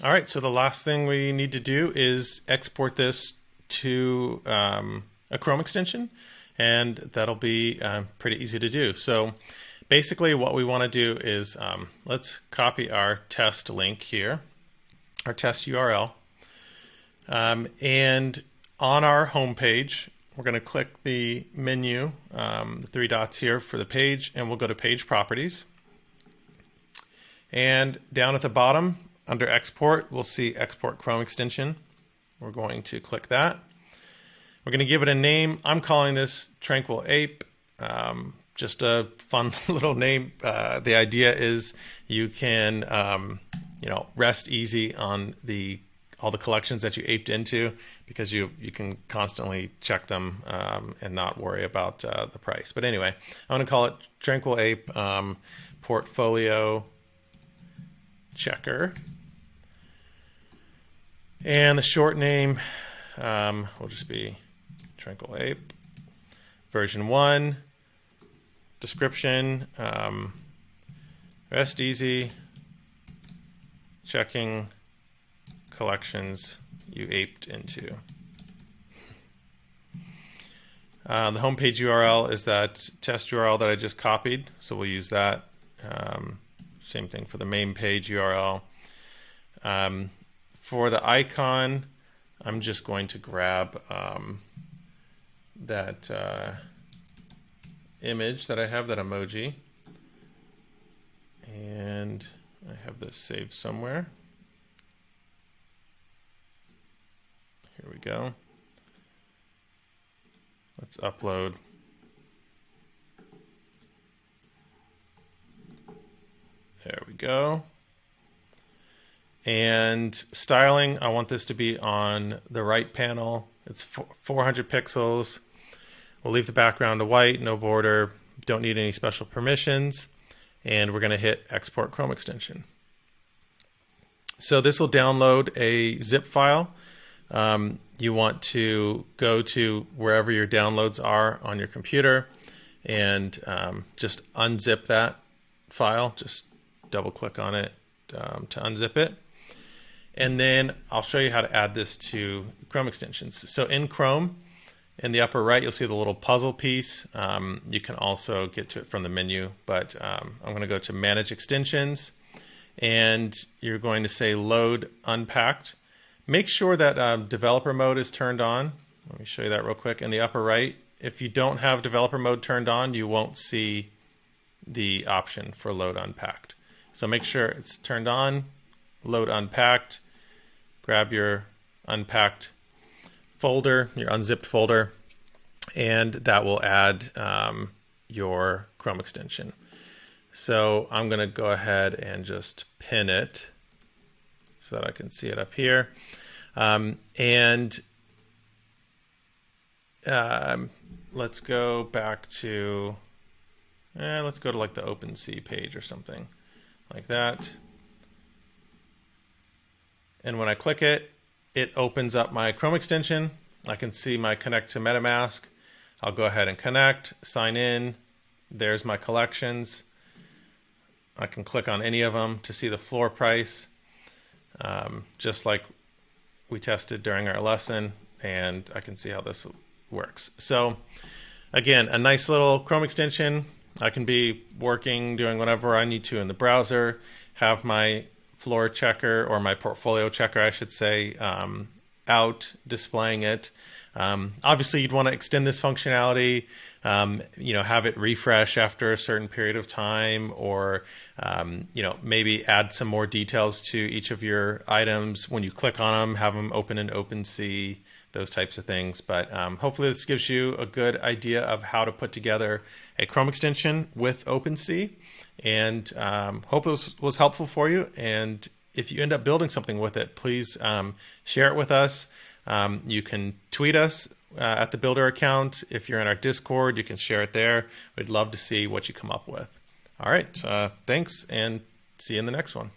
All right, so the last thing we need to do is export this to a Chrome extension, and that'll be pretty easy to do. So basically what we want to do is let's copy our test link here, our test URL, and on our home page we're going to click the menu, the three dots here for the page, and we'll go to page properties, and down at the bottom under export we'll see export Chrome extension. We're going to click that. We're going to give it a name. I'm calling this Tranquil Ape. Just a fun little name. The idea is you can rest easy on all the collections that you aped into, because you can constantly check them and not worry about the price. But anyway, I'm going to call it Tranquil Ape Portfolio Checker. And the short name will just be Tranquil Ape version 1. Description, rest easy, checking collections you aped into. The homepage URL is that test URL that I just copied, so we'll use that. Same thing for the main page URL. For the icon, I'm just going to grab that image that I have, that emoji, and I have this saved somewhere. Here we go. Let's upload. There we go. And styling, I want this to be on the right panel. It's 400 pixels. We'll leave the background to white, no border, don't need any special permissions, and we're going to hit Export Chrome Extension. So this will download a zip file. You want to go to wherever your downloads are on your computer and just unzip that file. Just double click on it to unzip it. And then I'll show you how to add this to Chrome extensions. So in Chrome, in the upper right, you'll see the little puzzle piece. You can also get to it from the menu, but I'm going to go to Manage Extensions, and you're going to say Load Unpacked. Make sure that developer mode is turned on. Let me show you that real quick. In the upper right, if you don't have developer mode turned on, you won't see the option for Load Unpacked. So make sure it's turned on, Load Unpacked, grab your unpacked folder, your unzipped folder, and that will add your Chrome extension. So I'm going to go ahead and just pin it so that I can see it up here. Let's go back to, let's go to like the OpenSea page or something like that. And when I click it, it opens up my Chrome extension. I can see my connect to MetaMask. I'll go ahead and connect, sign in. There's my collections. I can click on any of them to see the floor price, just like we tested during our lesson, and I can see how this works. So again, a nice little Chrome extension. I can be working, doing whatever I need to in the browser, have my floor checker, or my portfolio checker, I should say, out displaying it. Obviously, you'd want to extend this functionality, have it refresh after a certain period of time, or maybe add some more details to each of your items. When you click on them, have them open in OpenSea, those types of things. But hopefully this gives you a good idea of how to put together a Chrome extension with OpenSea. And hope it was helpful for you. And if you end up building something with it, please share it with us. You can tweet us at the Builder account. If you're in our Discord, you can share it there. We'd love to see what you come up with. All right, thanks, and see you in the next one.